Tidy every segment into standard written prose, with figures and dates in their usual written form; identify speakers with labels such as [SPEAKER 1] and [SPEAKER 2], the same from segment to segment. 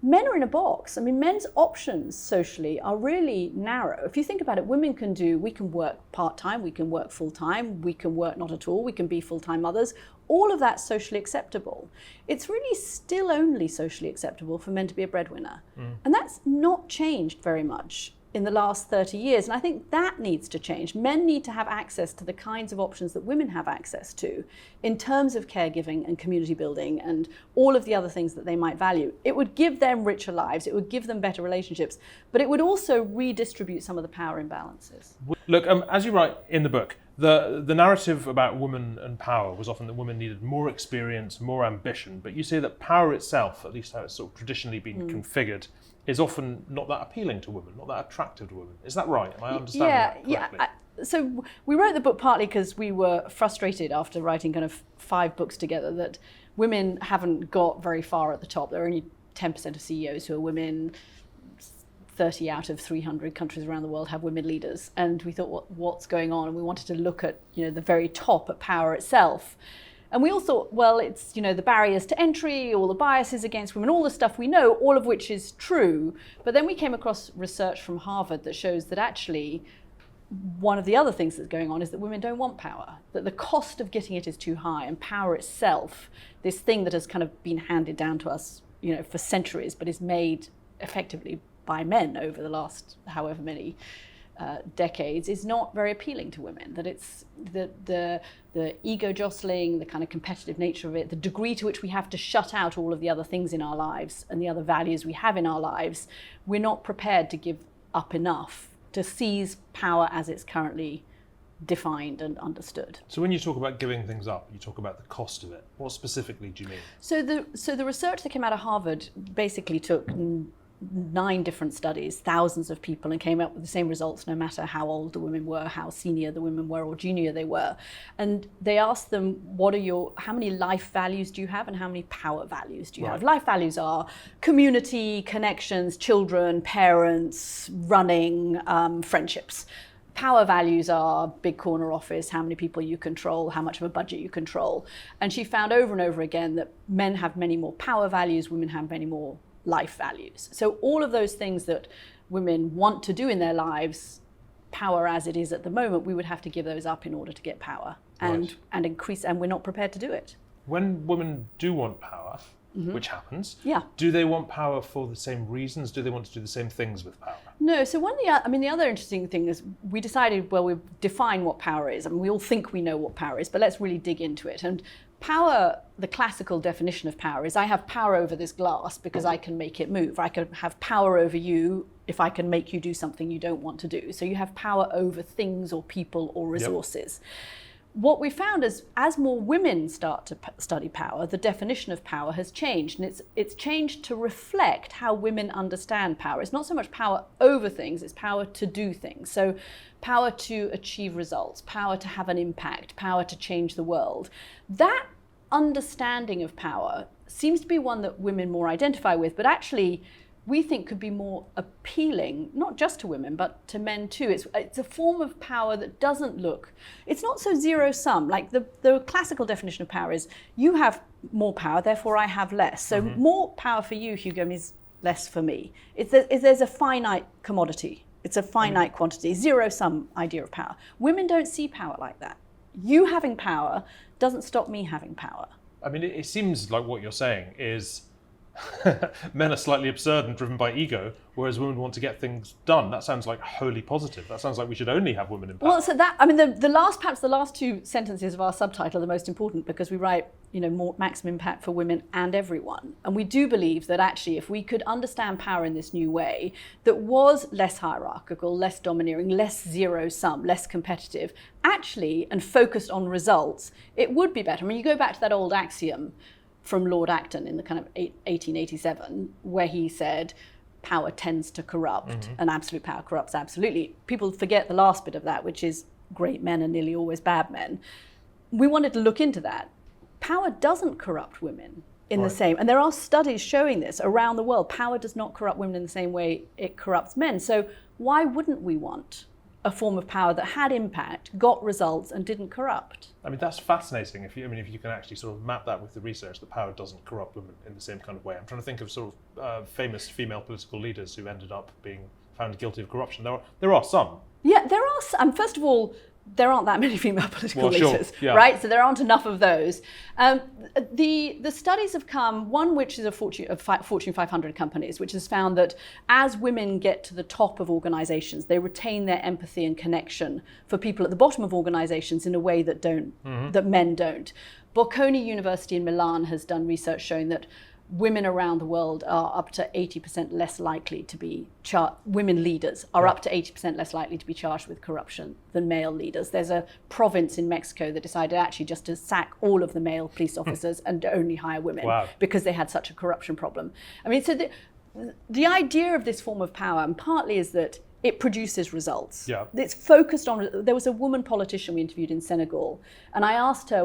[SPEAKER 1] men are in a box. I mean, men's options socially are really narrow. If you think about it, we can work part-time, we can work full-time, we can work not at all, we can be full-time mothers. All of that's socially acceptable. It's really still only socially acceptable for men to be a breadwinner. And that's not changed very much in the last 30 years. And I think that needs to change. Men need to have access to the kinds of options that women have access to in terms of caregiving and community building and all of the other things that they might value. It would give them richer lives, it would give them better relationships, but it would also redistribute some of the power imbalances.
[SPEAKER 2] Look, as you write in the book, the narrative about women and power was often that women needed more experience, more ambition, but you say that power itself, at least how it's sort of traditionally been configured, is often not that appealing to women, not that attractive to women. Is that right? Am I understanding that correctly?
[SPEAKER 1] So we wrote the book partly because we were frustrated after writing kind of 5 books together that women haven't got very far at the top. There are only 10% of CEOs who are women. 30 out of 300 countries around the world have women leaders. And we thought, what's going on? And we wanted to look at, the very top, at power itself. And we all thought, well, it's, the barriers to entry, all the biases against women, all the stuff we know, all of which is true. But then we came across research from Harvard that shows that actually one of the other things that's going on is that women don't want power, that the cost of getting it is too high, and power itself, this thing that has kind of been handed down to us, for centuries, but is made effectively by men over the last however many decades, is not very appealing to women. That it's the ego jostling, the kind of competitive nature of it, the degree to which we have to shut out all of the other things in our lives and the other values we have in our lives, we're not prepared to give up enough to seize power as it's currently defined and understood.
[SPEAKER 2] So when you talk about giving things up, you talk about the cost of it. What specifically do you mean?
[SPEAKER 1] So the research that came out of Harvard basically took 9 different studies, thousands of people, and came up with the same results no matter how old the women were, how senior the women were, or junior they were. And they asked them, how many life values do you have and how many power values do you have? Life values are community, connections, children, parents, running, friendships. Power values are big corner office, how many people you control, how much of a budget you control. And she found over and over again that men have many more power values, women have many more life values. So all of those things that women want to do in their lives, power as it is at the moment, we would have to give those up in order to get power and increase, and we're not prepared to do it.
[SPEAKER 2] When women do want power, which happens, do they want power for the same reasons? Do they want to do the same things with power?
[SPEAKER 1] No, so the other interesting thing is we decided, we define what power is. I mean, we all think we know what power is, but let's really dig into it. And power, the classical definition of power is I have power over this glass because I can make it move. I can have power over you if I can make you do something you don't want to do. So you have power over things or people or resources. What we found is as more women start to study power, the definition of power has changed, and it's changed to reflect how women understand power. It's not so much power over things, it's power to do things. So power to achieve results, power to have an impact, power to change the world. That understanding of power seems to be one that women more identify with, but actually we think could be more appealing, not just to women, but to men too. It's a form of power that doesn't it's not so zero-sum. Like the classical definition of power is you have more power, therefore I have less. So more power for you, Hugo, means less for me. There's a finite commodity. It's a finite quantity, zero-sum idea of power. Women don't see power like that. You having power doesn't stop me having power.
[SPEAKER 2] I mean, it seems like what you're saying is men are slightly absurd and driven by ego, whereas women want to get things done. That sounds like wholly positive. That sounds like we should only have women in power.
[SPEAKER 1] Well, so perhaps the last 2 sentences of our subtitle are the most important because we write, more maximum impact for women and everyone. And we do believe that actually if we could understand power in this new way that was less hierarchical, less domineering, less zero-sum, less competitive, actually, and focused on results, it would be better. I mean, you go back to that old axiom from Lord Acton in the kind of 1887, where he said, power tends to corrupt, and absolute power corrupts absolutely. People forget the last bit of that, which is great men are nearly always bad men. We wanted to look into that. Power doesn't corrupt women in the same, and there are studies showing this around the world. Power does not corrupt women in the same way it corrupts men. So why wouldn't we want a form of power that had impact, got results, and didn't corrupt.
[SPEAKER 2] I mean, that's fascinating. If you can actually sort of map that with the research, that power doesn't corrupt women in the same kind of way. I'm trying to think of sort of famous female political leaders who ended up being found guilty of corruption. There are some.
[SPEAKER 1] Yeah, there are some. First of all, there aren't that many female political leaders,
[SPEAKER 2] yeah.
[SPEAKER 1] right? So there aren't enough of those. The studies have come, one which is a Fortune 500 companies, which has found that as women get to the top of organizations, they retain their empathy and connection for people at the bottom of organizations in a way that that men don't. Bocconi University in Milan has done research showing that women around the world are up to 80% less likely to be women leaders are up to 80% less likely to be charged with corruption than male leaders. There's a province in Mexico that decided actually just to sack all of the male police officers and only hire women because they had such a corruption problem. I mean, so the idea of this form of power, and partly is that it produces results.
[SPEAKER 2] Yeah.
[SPEAKER 1] It's focused on, there was a woman politician we interviewed in Senegal, and I asked her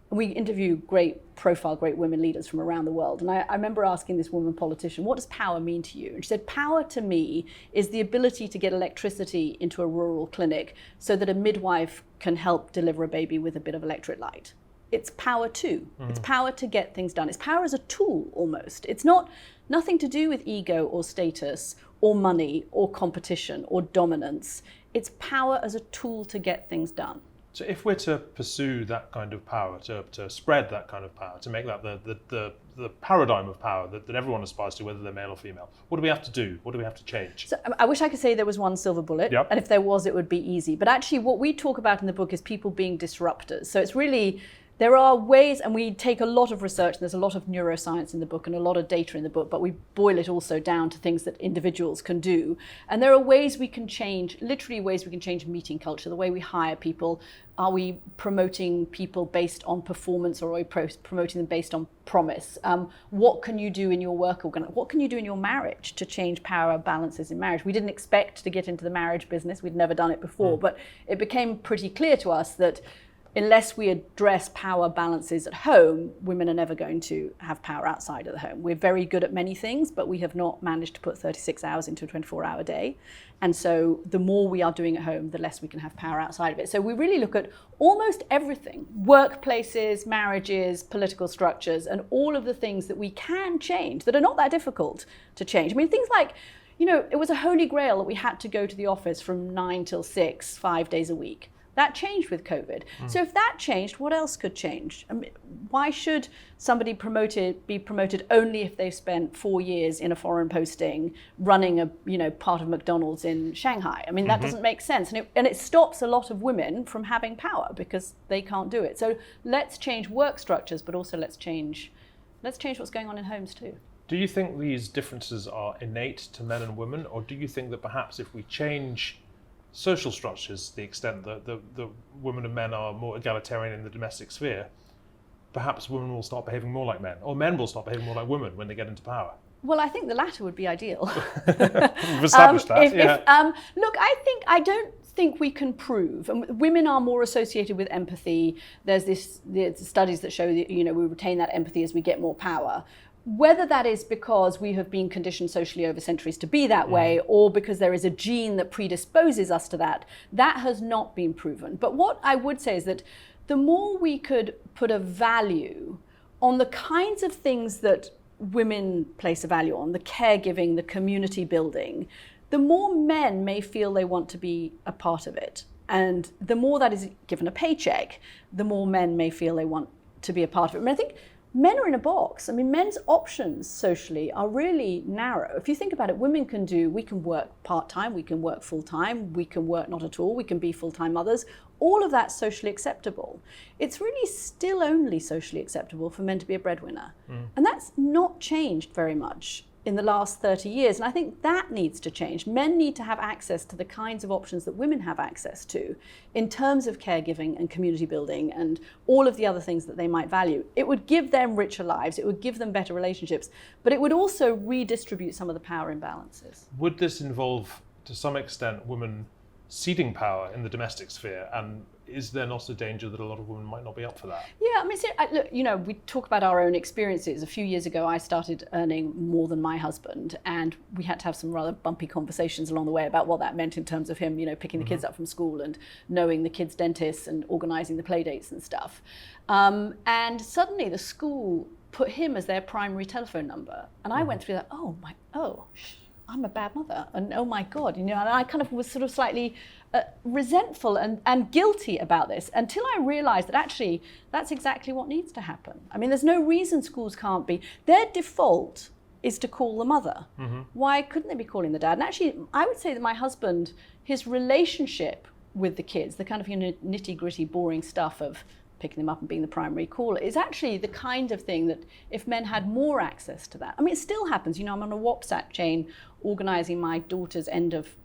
[SPEAKER 1] we interview great women leaders from around the world. And I remember asking this woman politician, what does power mean to you? And she said, power to me is the ability to get electricity into a rural clinic so that a midwife can help deliver a baby with a bit of electric light. It's power too. It's power to get things done. It's power as a tool almost. It's nothing to do with ego or status or money or competition or dominance. It's power as a tool to get things done.
[SPEAKER 2] So if we're to pursue that kind of power, to spread that kind of power, to make that the paradigm of power that everyone aspires to, whether they're male or female, what do we have to do? What do we have to change?
[SPEAKER 1] So I wish I could say there was one silver bullet, and if there was, it would be easy. But actually what we talk about in the book is people being disruptors. So it's really, there are ways, and we take a lot of research, and there's a lot of neuroscience in the book and a lot of data in the book, but we boil it also down to things that individuals can do. And there are ways we can change, literally ways we can change meeting culture, the way we hire people. Are we promoting people based on performance, or are we promoting them based on promise? What can you do in your work what can you do in your marriage to change power balances in marriage? We didn't expect to get into the marriage business. We'd never done it before, but it became pretty clear to us that unless we address power balances at home, women are never going to have power outside of the home. We're very good at many things, but we have not managed to put 36 hours into a 24-hour day. And so the more we are doing at home, the less we can have power outside of it. So we really look at almost everything: workplaces, marriages, political structures, and all of the things that we can change that are not that difficult to change. I mean, things like, it was a holy grail that we had to go to the office from 9 till 6, 5 days a week. That changed with COVID. So if that changed, what else could change? I mean, why should somebody be promoted only if they've spent 4 years in a foreign posting running a part of McDonald's in Shanghai? I mean, that doesn't make sense. And it stops a lot of women from having power because they can't do it. So let's change work structures, but also let's change what's going on in homes too.
[SPEAKER 2] Do you think these differences are innate to men and women, or do you think that perhaps if we change social structures, the extent that the women and men are more egalitarian in the domestic sphere, perhaps women will start behaving more like men, or men will start behaving more like women when they get into power?
[SPEAKER 1] Well, I think the latter would be ideal.
[SPEAKER 2] We've established that.
[SPEAKER 1] Look, I don't think we can prove, and women are more associated with empathy. There's studies that show that we retain that empathy as we get more power. Whether that is because we have been conditioned socially over centuries to be that way, or because there is a gene that predisposes us to that has not been proven. But what I would say is that the more we could put a value on the kinds of things that women place a value on, the caregiving, the community building, the more men may feel they want to be a part of it. And the more that is given a paycheck, the more men may feel they want to be a part of it. I mean, I think men are in a box. I mean, men's options socially are really narrow. If you think about it, we can work part-time, we can work full-time, we can work not at all, we can be full-time mothers. All of that's socially acceptable. It's really still only socially acceptable for men to be a breadwinner. And that's not changed very much in the last 30 years. And I think that needs to change. Men need to have access to the kinds of options that women have access to in terms of caregiving and community building and all of the other things that they might value. It would give them richer lives, it would give them better relationships, but it would also redistribute some of the power imbalances.
[SPEAKER 2] Would this involve, to some extent, women ceding power in the domestic sphere and is there not a danger that a lot of women might not be up for that?
[SPEAKER 1] Yeah, I mean, look, we talk about our own experiences. A few years ago, I started earning more than my husband, and we had to have some rather bumpy conversations along the way about what that meant in terms of him, picking the kids up from school and knowing the kids' dentists and organising the play dates and stuff. And suddenly the school put him as their primary telephone number. And I went through that, I'm a bad mother. And oh my God, and I kind of was sort of slightly resentful and guilty about this until I realized that actually that's exactly what needs to happen. I mean, there's no reason schools can't be. Their default is to call the mother. Why couldn't they be calling the dad? And actually, I would say that my husband, his relationship with the kids, the kind of nitty gritty, boring stuff of picking them up and being the primary caller, is actually the kind of thing that if men had more access to that. I mean, it still happens. I'm on a WhatsApp chain organising my daughter's end of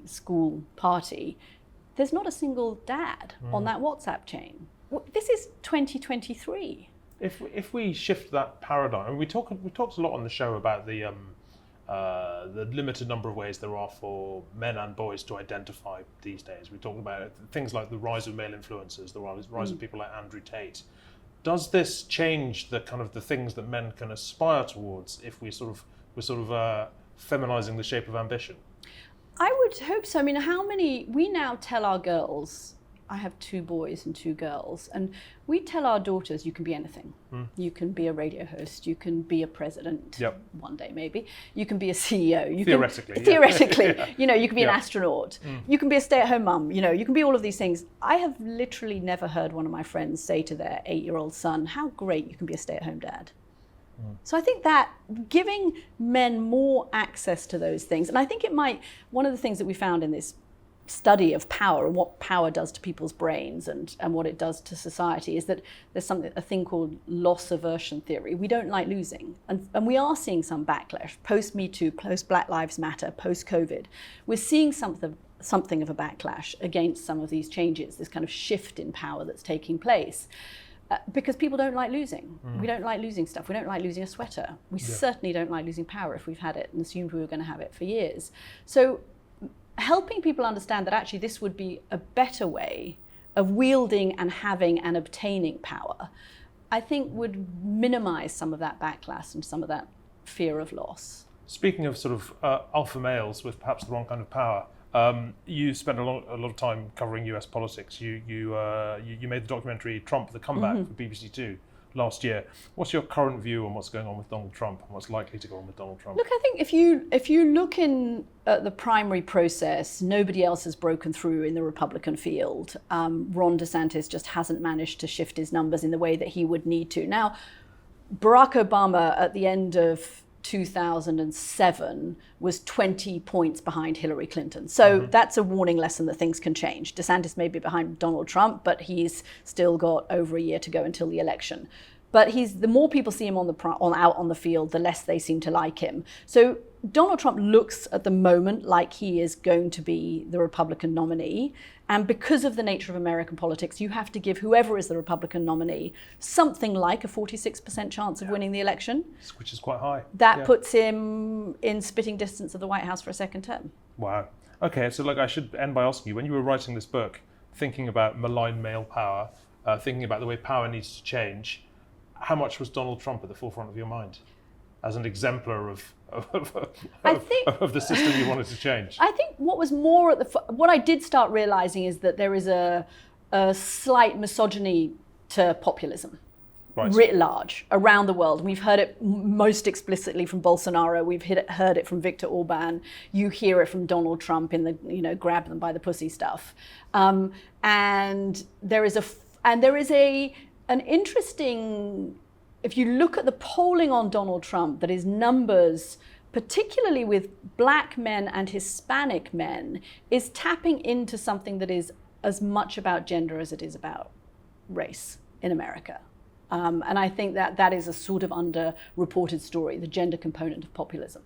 [SPEAKER 1] school party. There's not a single dad on that WhatsApp chain. This is 2023.
[SPEAKER 2] If we shift that paradigm, and we talked a lot on the show about the limited number of ways there are for men and boys to identify these days. We talked about things like the rise of male influencers, the rise of people like Andrew Tate. Does this change the kind of the things that men can aspire towards if we're sort of feminizing the shape of ambition?
[SPEAKER 1] I would hope so. I mean, we now tell our girls, I have 2 boys and 2 girls, and we tell our daughters, you can be anything. You can be a radio host, you can be a president, one day maybe, you can be a CEO. Theoretically, you can be an astronaut, you can be a stay-at-home mum, you can be all of these things. I have literally never heard one of my friends say to their 8-year-old son, how great you can be a stay-at-home dad. So I think that giving men more access to those things, and I think one of the things that we found in this study of power and what power does to people's brains and what it does to society is that there's a thing called loss aversion theory. We don't like losing. And we are seeing some backlash, post-Me Too, post-Black Lives Matter, post-COVID. We're seeing something of a backlash against some of these changes, this kind of shift in power that's taking place. Because people don't like losing. We don't like losing stuff. We don't like losing a sweater. We certainly don't like losing power if we've had it and assumed we were going to have it for years. So helping people understand that actually this would be a better way of wielding and having and obtaining power, I think would minimize some of that backlash and some of that fear of loss.
[SPEAKER 2] Speaking of sort of alpha males with perhaps the wrong kind of power, you spent a lot of time covering US politics. You made the documentary Trump, The Comeback for BBC Two last year. What's your current view on what's going on with Donald Trump and what's likely to go on with Donald Trump?
[SPEAKER 1] Look, I think if you look in at the primary process, nobody else has broken through in the Republican field. Ron DeSantis just hasn't managed to shift his numbers in the way that he would need to. Now, Barack Obama at the end of 2007 was 20 points behind Hillary Clinton. So that's a warning lesson that things can change. DeSantis may be behind Donald Trump, but he's still got over a year to go until the election. But the more people see him out on the field, the less they seem to like him. So Donald Trump looks at the moment like he is going to be the Republican nominee. And because of the nature of American politics, you have to give whoever is the Republican nominee something like a 46% chance of winning the election.
[SPEAKER 2] Which is quite high.
[SPEAKER 1] That puts him in spitting distance of the White House for a second term.
[SPEAKER 2] Wow. Okay, so I should end by asking you, when you were writing this book, thinking about malign male power, thinking about the way power needs to change, how much was Donald Trump at the forefront of your mind as an exemplar of the system you wanted to change?
[SPEAKER 1] I think what I did start realizing is that there is a slight misogyny to populism, writ large, around the world. We've heard it most explicitly from Bolsonaro. We've heard it from Viktor Orban. You hear it from Donald Trump in the grab them by the pussy stuff. And there is an interesting, if you look at the polling on Donald Trump, that his numbers, particularly with black men and Hispanic men, is tapping into something that is as much about gender as it is about race in America. And I think that is a sort of underreported story, the gender component of populism.